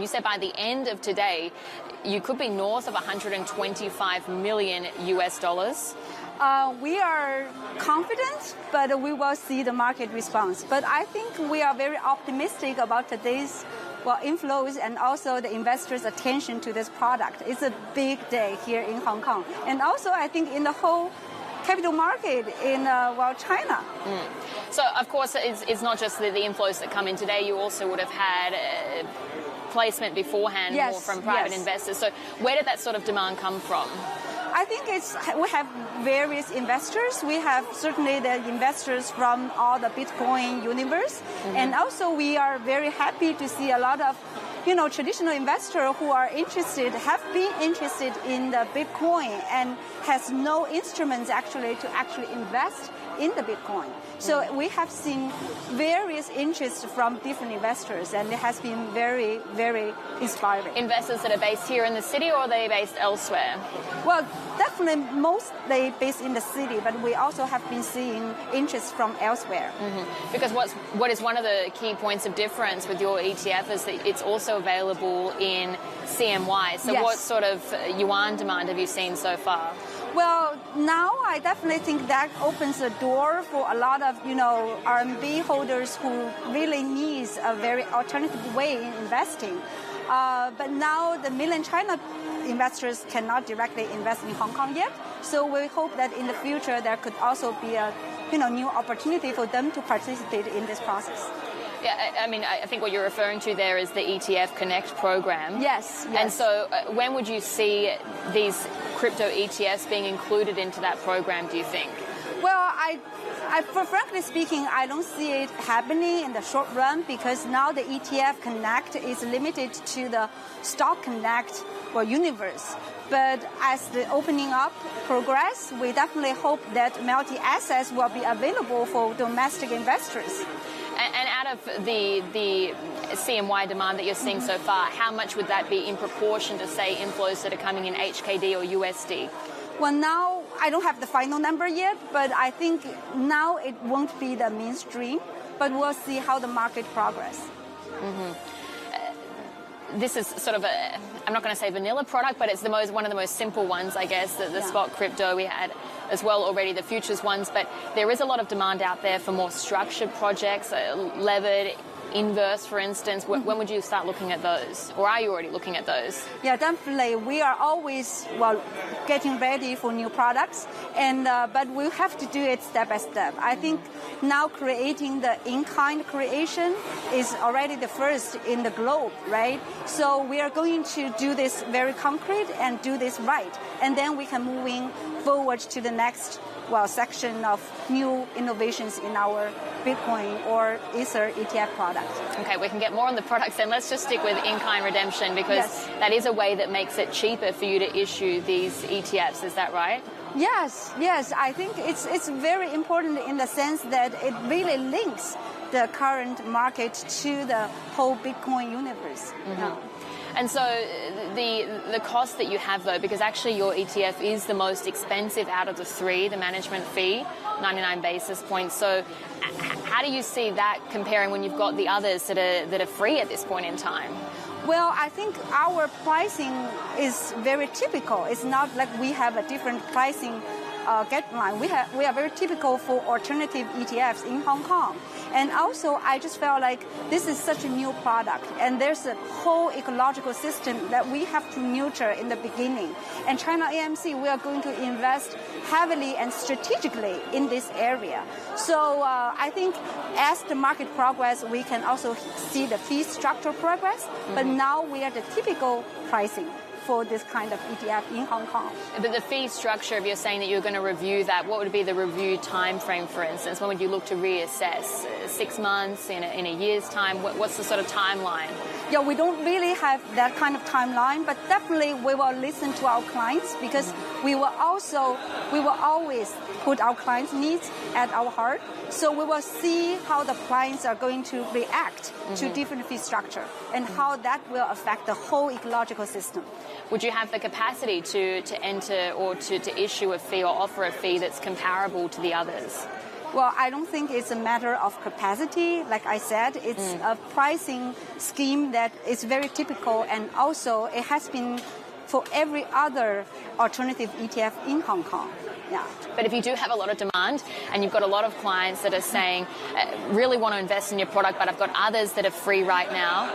You said by the end of today, you could be north of 125 million US dollars. We are confident, but we will see the market response. But I think we are very optimistic about today's inflows and also the investors' attention to this product. It's a big day here in Hong Kong. And also, I think in the whole capital market in China. So, of course, it's not just the inflows that come in today. You also would have had placement beforehand more from private investors. So where did that sort of demand come from? I think we have various investors. We have certainly the investors from all the Bitcoin universe. And also we are very happy to see a lot of traditional investors who are interested, have been interested in the Bitcoin and has no instruments actually to invest in the Bitcoin. So we have seen various interests from different investors, and it has been very, very inspiring. Investors that are based here in the city, or are they based elsewhere? Well, definitely mostly based in the city, but we also have been seeing interest from elsewhere. Because what is one of the key points of difference with your ETF is that it's also available in CNY. So what sort of yuan demand have you seen so far? Well, now I definitely think that opens the door for a lot of, RMB holders who really needs a very alternative way in investing. But now the mainland China investors cannot directly invest in Hong Kong yet. So we hope that in the future there could also be a, new opportunity for them to participate in this process. Yeah, I mean, I think what you're referring to there is the ETF Connect program. Yes. And so when would you see these crypto ETFs being included into that program, do you think? Well, frankly speaking, I don't see it happening in the short run because now the ETF Connect is limited to the Stock Connect universe. But as the opening up progress, we definitely hope that multi-assets will be available for domestic investors. And out of the CNY demand that you're seeing so far, how much would that be in proportion to, say, inflows that are coming in HKD or USD? Well, now I don't have the final number yet, but I think now it won't be the mainstream, but we'll see how the market progress. This is sort of I'm not going to say vanilla product, but it's one of the most simple ones, I guess, the spot crypto we had as well already, the futures ones. But there is a lot of demand out there for more structured projects, levered, inverse, for instance. When would you start looking at those? Or are you already looking at those? Yeah, definitely. We are always, getting ready for new products. And but we have to do it step by step. I think now creating the in-kind creation is already the first in the globe, right? So we are going to do this very concrete and do this right. And then we can moving forward to the next section of new innovations in our Bitcoin or Ether ETF product. Okay, we can get more on the products then. Let's just stick with in-kind redemption because that is a way that makes it cheaper for you to issue these ETFs. Is that right? Yes. I think it's very important in the sense that it really links the current market to the whole Bitcoin universe. And so the cost that you have, though, because actually your ETF is the most expensive out of the three, the management fee, 99 basis points. So how do you see that comparing when you've got the others that are free at this point in time? Well, I think our pricing is very typical. It's not like we have a different pricing guideline. We are very typical for alternative ETFs in Hong Kong. And also, I just felt like this is such a new product, and there's a whole ecological system that we have to nurture in the beginning. And ChinaAMC, we are going to invest heavily and strategically in this area. So I think as the market progress, we can also see the fee structure progress. But now we are the typical pricing for this kind of ETF in Hong Kong. But the fee structure, if you're saying that you're going to review that, what would be the review time frame, for instance? When would you look to reassess? 6 months, in a year's time? What's the sort of timeline? Yeah, we don't really have that kind of timeline, but definitely we will listen to our clients because we will always put our clients' needs at our heart. So we will see how the clients are going to react to different fee structure and how that will affect the whole ecological system. Would you have the capacity to enter or to issue a fee or offer a fee that's comparable to the others? Well, I don't think it's a matter of capacity. Like I said, it's a pricing scheme that is very typical, and also it has been for every other alternative ETF in Hong Kong. Yeah. But if you do have a lot of demand and you've got a lot of clients that are saying, really want to invest in your product, but I've got others that are free right now,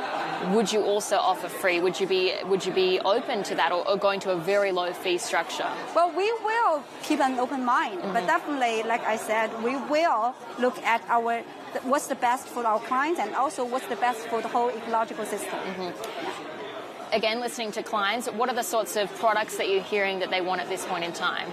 would you also offer free? Would you be open to that, or going to a very low fee structure? Well, we will keep an open mind, but definitely, like I said, we will look at what's the best for our clients and also what's the best for the whole ecological system. Again, listening to clients, what are the sorts of products that you're hearing that they want at this point in time?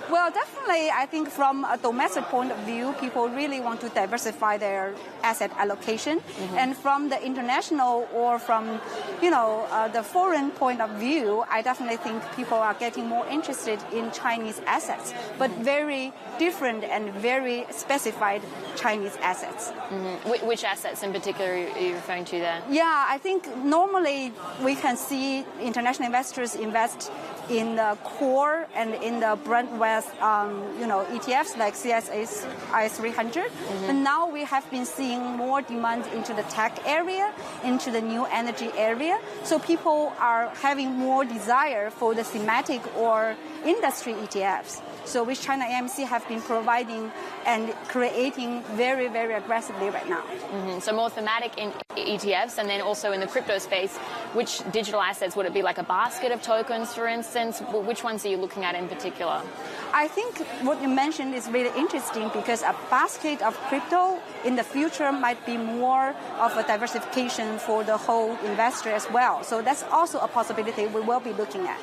Well, definitely, I think from a domestic point of view, people really want to diversify their asset allocation. And from the international or from, the foreign point of view, I definitely think people are getting more interested in Chinese assets, but very different and very specified Chinese assets. Which assets in particular are you referring to there? Yeah, I think normally we can see international investors invest in the core and in the Brent-West, ETFs like CSI 300. But now we have been seeing more demand into the tech area, into the new energy area. So people are having more desire for the thematic or industry ETFs. So which ChinaAMC have been providing and creating very, very aggressively right now. So more thematic in ETFs, and then also in the crypto space, which digital assets would it be, like a basket of tokens, for instance? Which ones are you looking at in particular? I think what you mentioned is really interesting because a basket of crypto in the future might be more of a diversification for the whole investor as well. So that's also a possibility we will be looking at.